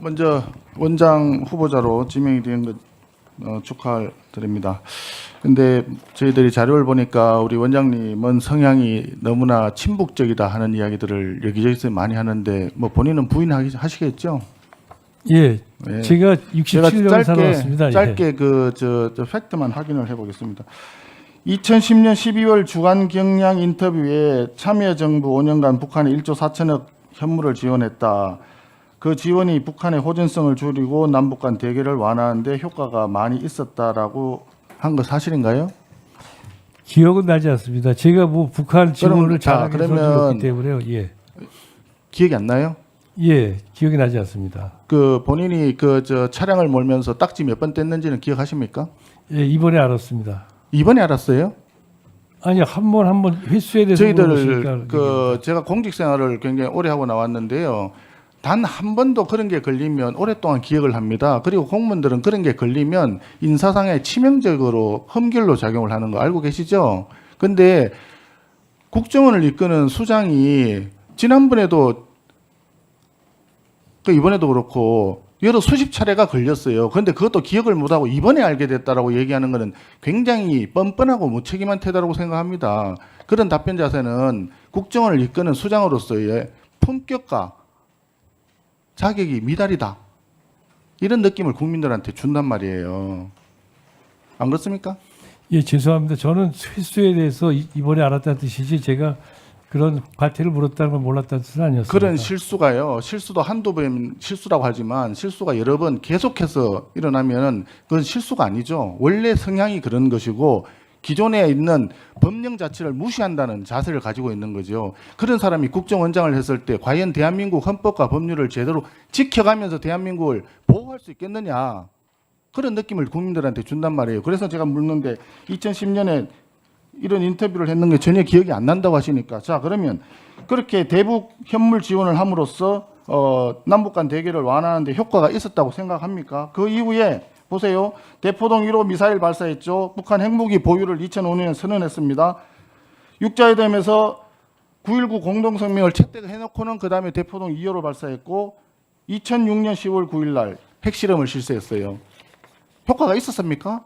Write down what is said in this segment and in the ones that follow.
먼저 원장 후보자로 지명이 된 것 축하드립니다. 근데 저희들이 자료를 보니까 우리 원장님은 성향이 너무나 친북적이다 하는 이야기들을 여기저기서 많이 하는데 뭐 본인은 부인하시겠죠? 예, 예. 제가 67년 살아왔습니다. 짧게 저 팩트만 확인을 해보겠습니다. 2010년 12월 주간 경향 인터뷰에 참여정부 5년간 북한에 1조 4천억 현물을 지원했다. 그 지원이 북한의 호전성을 줄이고 남북 간 대결을 완화하는데 효과가 많이 있었다라고 한 거 사실인가요? 기억은 나지 않습니다. 제가 뭐 북한 지원을 잘하게 해줬기 때문에요. 예, 기억이 안 나요? 예, 기억이 나지 않습니다. 그 본인이 저 차량을 몰면서 딱지 몇 번 뗐는지는 기억하십니까? 예, 이번에 알았습니다. 이번에 알았어요? 아니 한 번 횟수에 대해서 저희들 제가 공직 생활을 굉장히 오래 하고 나왔는데요. 단 한 번도 그런 게 걸리면 오랫동안 기억을 합니다. 그리고 공무원들은 그런 게 걸리면 인사상에 치명적으로 험결로 작용을 하는 거 알고 계시죠? 근데 국정원을 이끄는 수장이 지난번에도 이번에도 그렇고 여러 수십 차례가 걸렸어요. 그런데 그것도 기억을 못하고 이번에 알게 됐다라고 얘기하는 것은 굉장히 뻔뻔하고 무책임한 태도라고 생각합니다. 그런 답변 자세는 국정원을 이끄는 수장으로서의 품격과 자격이 미달이다. 이런 느낌을 국민들한테 준단 말이에요. 안 그렇습니까? 예, 죄송합니다. 저는 횟수에 대해서 이번에 알았다는 뜻이지 제가 그런 과태를 물었다는 걸 몰랐다는 뜻은 아니었습니다. 그런 실수가요. 실수도 한두 번 실수라고 하지만 실수가 여러 번 계속해서 일어나면 그건 실수가 아니죠. 원래 성향이 그런 것이고 기존에 있는 법령 자체를 무시한다는 자세를 가지고 있는 거죠. 그런 사람이 국정원장을 했을 때 과연 대한민국 헌법과 법률을 제대로 지켜가면서 대한민국을 보호할 수 있겠느냐. 그런 느낌을 국민들한테 준단 말이에요. 그래서 제가 묻는데 2010년에 이런 인터뷰를 했는 게 전혀 기억이 안 난다고 하시니까 자 그러면 그렇게 대북 현물 지원을 함으로써 남북 간 대결을 완화하는데 효과가 있었다고 생각합니까? 그 이후에 보세요. 대포동 1호 미사일 발사했죠. 북한 핵무기 보유를 2005년에 선언했습니다. 육자회담에서 9.19 공동성명을 채택해놓고는 그 다음에 대포동 2호를 발사했고 2006년 10월 9일 날 핵실험을 실시했어요. 효과가 있었습니까?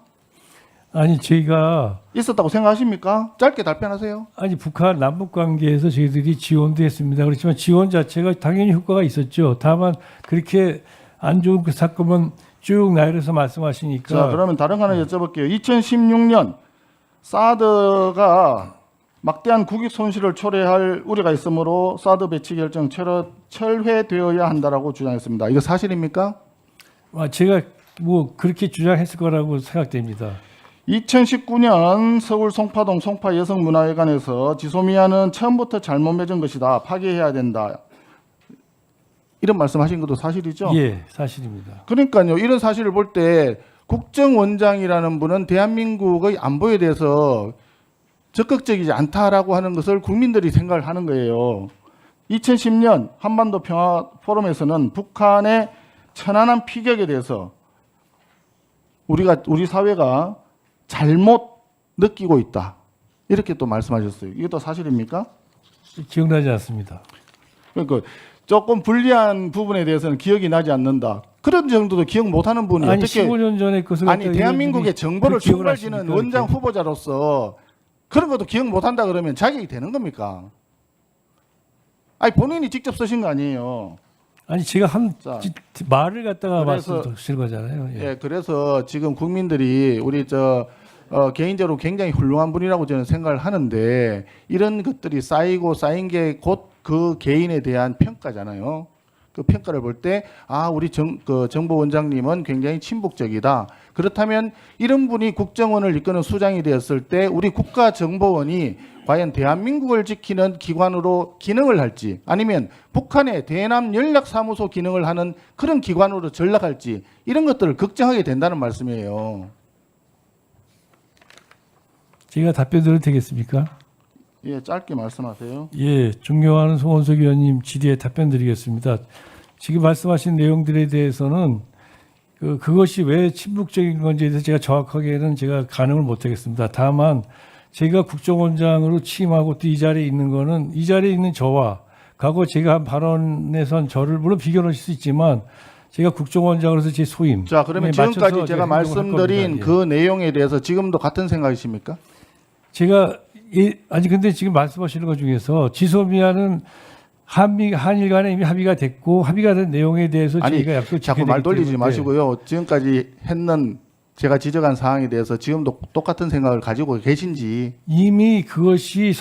아니 제가 있었다고 생각하십니까? 짧게 답변하세요. 아니 북한 남북 관계에서 저희들이 지원도 했습니다. 그렇지만 지원 자체가 당연히 효과가 있었죠. 다만 그렇게 안 좋은 그 사건만 쭉 나열해서 말씀하시니까. 자 그러면 다른 거 하나 여쭤볼게요. 2016년 사드가 막대한 국익 손실을 초래할 우려가 있으므로 사드 배치 결정 철회되어야 한다라고 주장했습니다. 이거 사실입니까? 제가 뭐 그렇게 주장했을 거라고 생각됩니다. 2019년 서울 송파동 송파 여성문화회관에서 지소미아는 처음부터 잘못 맺은 것이다. 파기해야 된다. 이런 말씀하신 것도 사실이죠? 예, 사실입니다. 그러니까요. 이런 사실을 볼 때 국정원장이라는 분은 대한민국의 안보에 대해서 적극적이지 않다라고 하는 것을 국민들이 생각을 하는 거예요. 2010년 한반도 평화 포럼에서는 북한의 천안함 피격에 대해서 우리 사회가 잘못 느끼고 있다. 이렇게 또 말씀하셨어요. 이것도 사실입니까? 기억나지 않습니다. 그러니까 조금 불리한 부분에 대해서는 기억이 나지 않는다. 그런 정도도 기억 못하는 분이 아니, 어떻게 15년 전에 것을 아니 대한민국의 정보를 총괄지는 하십니까, 원장 그렇게? 후보자로서 그런 것도 기억 못한다 그러면 자격이 되는 겁니까? 아니 본인이 직접 쓰신 거 아니에요. 아니 제가 자, 말을 갖다가 그래서- 말씀드린 거잖아요. 예. 예, 그래서 지금 국민들이 우리 개인적으로 굉장히 훌륭한 분이라고 저는 생각을 하는데 이런 것들이 쌓인 게 곧 그 개인에 대한 평가잖아요. 그 평가를 볼 때 우리 정보원장님은 굉장히 친북적이다. 그렇다면 이런 분이 국정원을 이끄는 수장이 되었을 때 우리 국가정보원이 과연 대한민국을 지키는 기관으로 기능을 할지 아니면 북한의 대남 연락사무소 기능을 하는 그런 기관으로 전락할지 이런 것들을 걱정하게 된다는 말씀이에요. 제가 답변 드려도 되겠습니까? 예, 짧게 말씀하세요. 예, 존경하는 송원석 의원님 질의에 답변 드리겠습니다. 지금 말씀하신 내용들에 대해서는 그것이 왜 친북적인 건지에 대해서 제가 정확하게는 제가 가늠을 못하겠습니다. 다만 제가 국정원장으로 취임하고 또 이 자리에 있는 거는 이 자리에 있는 저와 과거 제가 한 발언에선 저를 물론 비교하실 수 있지만 제가 국정원장으로서 제 소임. 자, 그러면 맞춰서 지금까지 제가 행동을 할 말씀드린 겁니다. 그 내용에 대해서 지금도 같은 생각이십니까? 제가 아니 근데 지금 말씀하시는 것 중에서 지소미아는 한일 간에 이미 합의가 됐고 합의가 된 내용에 대해서 아니, 저희가 약속 자꾸 말 돌리지 마시고요. 지금까지 했는 제가 지적한 사항에 대해서 지금도 똑같은 생각을 가지고 계신지. 이미 그것이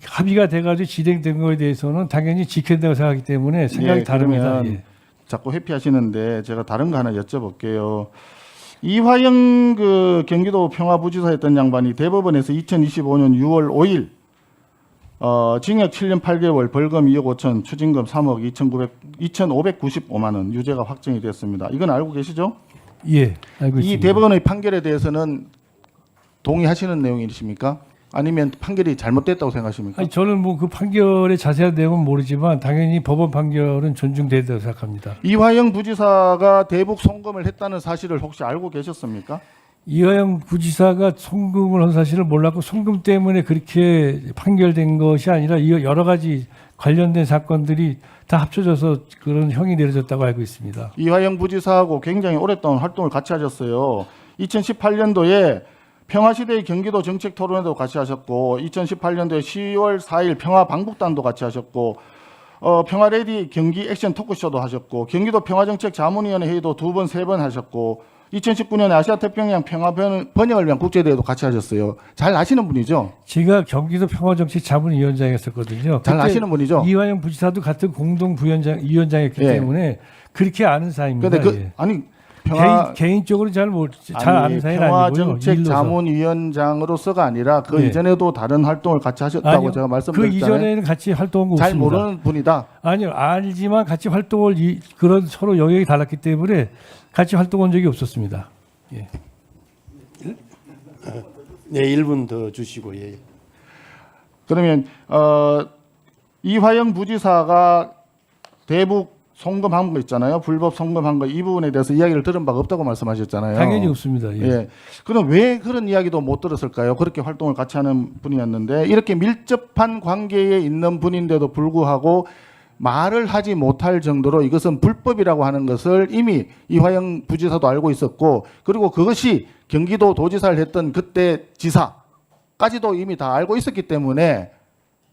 합의가 돼가지고 진행된 거에 대해서는 당연히 지켜야 된다고 생각하기 때문에 생각이 예, 다릅니다. 그러면 예. 자꾸 회피하시는데 제가 다른 거 하나 여쭤볼게요. 이화영 그 경기도 평화부지사였던 양반이 대법원에서 2025년 6월 5일 징역 7년 8개월, 벌금 2억 5천, 추징금 3억 2,595만 원 유죄가 확정이 됐습니다. 이건 알고 계시죠? 예, 알고 이 있습니다. 대법원의 판결에 대해서는 동의하시는 내용이십니까? 아니면 판결이 잘못됐다고 생각하십니까? 아니, 저는 뭐 그 판결의 자세한 내용은 모르지만 당연히 법원 판결은 존중된다고 생각합니다. 이화영 부지사가 대북 송금을 했다는 사실을 혹시 알고 계셨습니까? 이화영 부지사가 송금을 한 사실을 몰랐고 송금 때문에 그렇게 판결된 것이 아니라 여러 가지 관련된 사건들이 다 합쳐져서 그런 형이 내려졌다고 알고 있습니다. 이화영 부지사하고 굉장히 오랫동안 활동을 같이 하셨어요. 2018년도에 평화시대의 경기도 정책 토론회도 같이 하셨고 2018년도에 10월 4일 평화방북단도 같이 하셨고 평화레디 경기 액션 토크쇼도 하셨고 경기도 평화정책 자문위원회 회의도 2번, 3번 하셨고 2019년에 아시아태평양 평화 번영을 위한 국제대회도 같이 하셨어요. 잘 아시는 분이죠? 제가 경기도 평화정책 자문위원장이었었거든요. 잘 그때 아시는 분이죠? 이화영 부지사도 같은 공동 위원장이었기 예. 때문에 그렇게 아는 사이입니다. 근데 예. 아니 개인적으로 잘 아는 사이는 아니고요. 평화정책 일로서. 자문위원장으로서가 아니라 그 네. 이전에도 다른 활동을 같이 하셨다고 아니요. 제가 그 말씀드렸잖아요. 이전에는 같이 활동한 거 잘 없습니다. 모르는 분이다. 아니요, 알지만 같이 활동을 그런 서로 영역이 달랐기 때문에 같이 활동한 적이 없었습니다. 예. 네, 1분 더 주시고 예. 그러면 이화영 부지사가 대북 송금한 거 있잖아요. 불법 송금한 거 이 부분에 대해서 이야기를 들은 바가 없다고 말씀하셨잖아요. 당연히 없습니다. 예. 예. 그럼 왜 그런 이야기도 못 들었을까요? 그렇게 활동을 같이 하는 분이었는데 이렇게 밀접한 관계에 있는 분인데도 불구하고 말을 하지 못할 정도로 이것은 불법이라고 하는 것을 이미 이화영 부지사도 알고 있었고 그리고 그것이 경기도 도지사를 했던 그때 지사까지도 이미 다 알고 있었기 때문에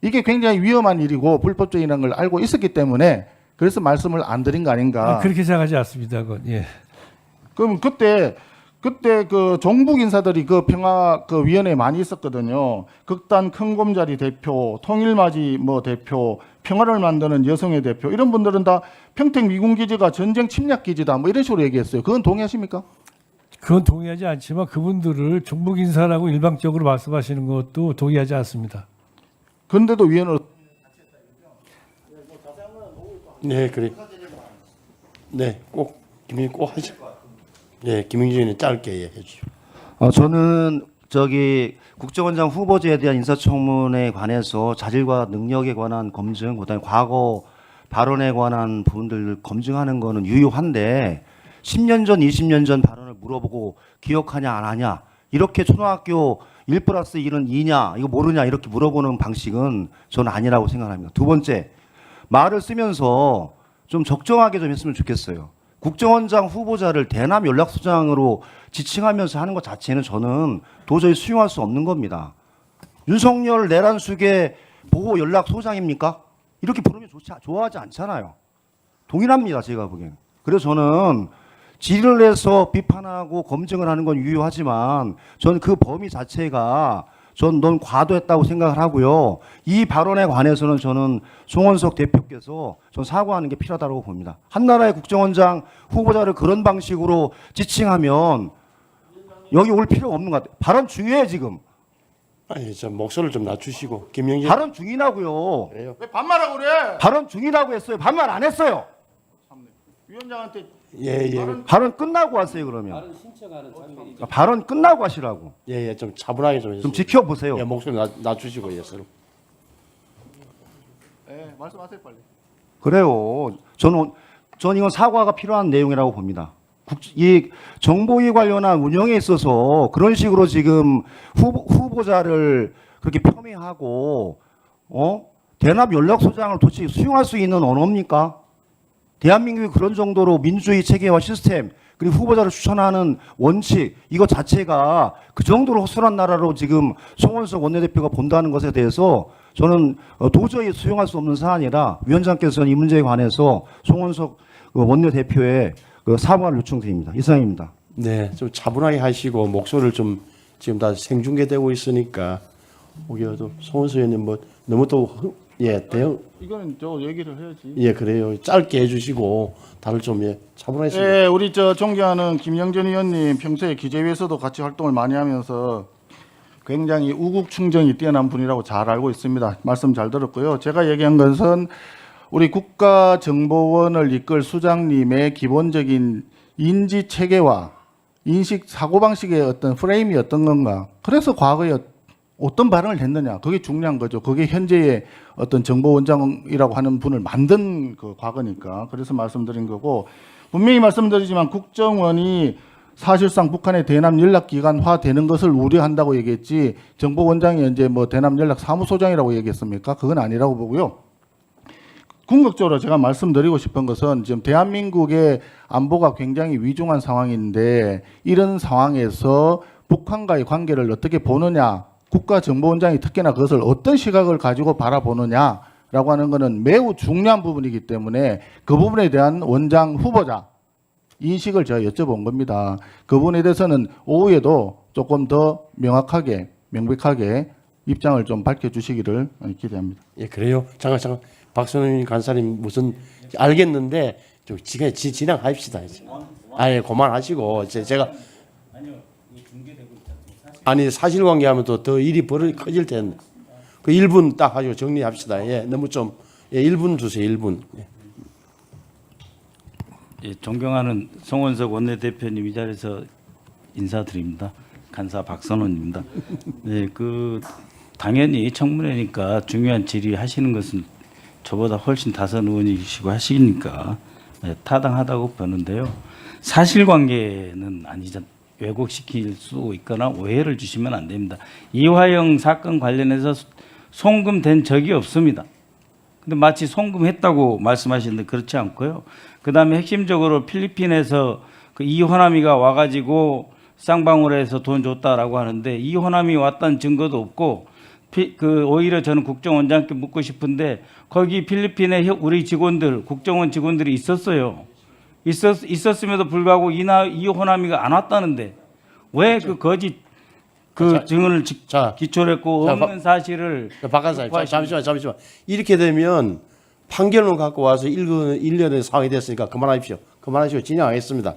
이게 굉장히 위험한 일이고 불법적이라는 걸 알고 있었기 때문에 그래서 말씀을 안 드린 거 아닌가. 그렇게 생각하지 않습니다. 그건. 예. 그럼 그때 그 종북 인사들이 그 평화 그 위원회에 많이 있었거든요. 극단 큰곰자리 대표, 통일맞이 뭐 대표, 평화를 만드는 여성의 대표 이런 분들은 다 평택 미군 기지가 전쟁 침략 기지다 뭐 이런 식으로 얘기했어요. 그건 동의하십니까? 그건 동의하지 않지만 그분들을 종북 인사라고 일방적으로 말씀하시는 것도 동의하지 않습니다. 근데도 위원으로 네, 그래. 네, 꼭 김민희 꼭 하시. 네, 김민희 의원님 짧게 해 주시오. 저는 국정원장 후보자에 대한 인사청문회에 관해서 자질과 능력에 관한 검증, 그다음에 과거 발언에 관한 부분들을 검증하는 거는 유효한데 10년 전, 20년 전 발언을 물어보고 기억하냐 안 하냐 이렇게 초등학교 1+1은 2냐 이거 모르냐 이렇게 물어보는 방식은 저는 아니라고 생각합니다. 두 번째, 말을 쓰면서 좀 적정하게 좀 했으면 좋겠어요. 국정원장 후보자를 대남 연락소장으로 지칭하면서 하는 것 자체는 저는 도저히 수용할 수 없는 겁니다. 윤석열 내란숙의 보호 연락소장입니까? 이렇게 부르면 좋아하지 않잖아요. 동일합니다, 제가 보기엔. 그래서 저는 질의를 해서 비판하고 검증을 하는 건 유효하지만 저는 그 범위 자체가 넌 과도했다고 생각을 하고요. 이 발언에 관해서는 저는 송원석 대표께서 전 사과하는 게 필요하다고 봅니다. 한나라의 국정원장 후보자를 그런 방식으로 지칭하면 여기 올 필요가 없는 것 같아요. 발언 중요해 지금. 아니, 저 목소리를 좀 낮추시고 김영진. 발언 중이라고요. 그래요. 왜 반말하고 그래? 발언 중이라고 했어요. 반말 안 했어요. 위원장한테 예, 예. 발언 끝나고 하세요 그러면. 발언 끝나고 하시라고. 예, 예. 좀 차분하게 좀 해주세요. 좀 지켜보세요. 예, 목소리 낮추시고 예, 서로. 네, 말씀하세요 빨리. 그래요. 저는 이건 사과가 필요한 내용이라고 봅니다. 이 정보위 관련한 운영에 있어서 그런 식으로 지금 후보자를 그렇게 폄훼하고 대납 연락소장을 도대체 수용할 수 있는 언어입니까? 대한민국이 그런 정도로 민주주의 체계와 시스템 그리고 후보자를 추천하는 원칙 이거 자체가 그 정도로 허술한 나라로 지금 송원석 원내대표가 본다는 것에 대해서 저는 도저히 수용할 수 없는 사안이라 위원장께서는 이 문제에 관해서 송원석 원내대표의 사과를 요청드립니다. 이상입니다. 네, 좀 차분하게 하시고 목소리를 좀 지금 다 생중계되고 있으니까 오히려 또 송원석 의원님 뭐 너무 또 대응 이거는 저 얘기를 해야지. 예 그래요 짧게 해주시고 다들 좀 차분하게 예, 우리 저 존경하는 김영전 의원님 평소에 기재위에서도 같이 활동을 많이 하면서 굉장히 우국 충정이 뛰어난 분이라고 잘 알고 있습니다. 말씀 잘 들었고요. 제가 얘기한 것은 우리 국가정보원을 이끌 수장님의 기본적인 인지 체계와 인식 사고방식의 어떤 프레임이 어떤 건가. 그래서 과거에 어떤 발언을 했느냐. 그게 중요한 거죠. 그게 현재의 어떤 정보원장이라고 하는 분을 만든 그 과거니까. 그래서 말씀드린 거고, 분명히 말씀드리지만 국정원이 사실상 북한의 대남 연락기관화 되는 것을 우려한다고 얘기했지, 정보원장이 이제 뭐 대남 연락 사무소장이라고 얘기했습니까? 그건 아니라고 보고요. 궁극적으로 제가 말씀드리고 싶은 것은 지금 대한민국의 안보가 굉장히 위중한 상황인데, 이런 상황에서 북한과의 관계를 어떻게 보느냐, 국가정보원장이 특히나 그것을 어떤 시각을 가지고 바라보느냐라고 하는 것은 매우 중요한 부분이기 때문에 그 부분에 대한 원장 후보자 인식을 제가 여쭤본 겁니다. 그 부분에 대해서는 오후에도 조금 더 명확하게 명백하게 입장을 좀 밝혀주시기를 기대합니다. 예 그래요 잠깐 박선영 간사님 무슨 알겠는데 좀 진행합시다 이제. 아예 그만하시고 제가 아니 사실관계 하면 더 일이 커질 텐데 그 1분 딱 하시고 정리합시다. 예 너무 좀 1분 주세요 1분. 예, 존경하는 송원석 원내대표님 이 자리에서 인사드립니다. 간사 박선원입니다. 네, 당연히 청문회니까 중요한 질의하시는 것은 저보다 훨씬 다선 의원이시고 하시니까 타당하다고 보는데요. 사실관계는 아니죠. 왜곡시킬 수 있거나 오해를 주시면 안 됩니다. 이화영 사건 관련해서 송금된 적이 없습니다. 근데 마치 송금했다고 말씀하시는데 그렇지 않고요. 그다음에 핵심적으로 필리핀에서 그 이호남이가 와가지고 쌍방울에서 돈 줬다라고 하는데 이호남이 왔다는 증거도 없고 오히려 저는 국정원장께 묻고 싶은데 거기 필리핀에 우리 직원들 국정원 직원들이 있었어요. 있었음에도 불구하고 이호남이가 안 왔다는데 왜 그 거짓 증언을 기초로 했고 없는 사실을 박간사님 잠시만 이렇게 되면 판결문 갖고 와서 1년의 상황이 됐으니까 그만하십시오. 진행하겠습니다.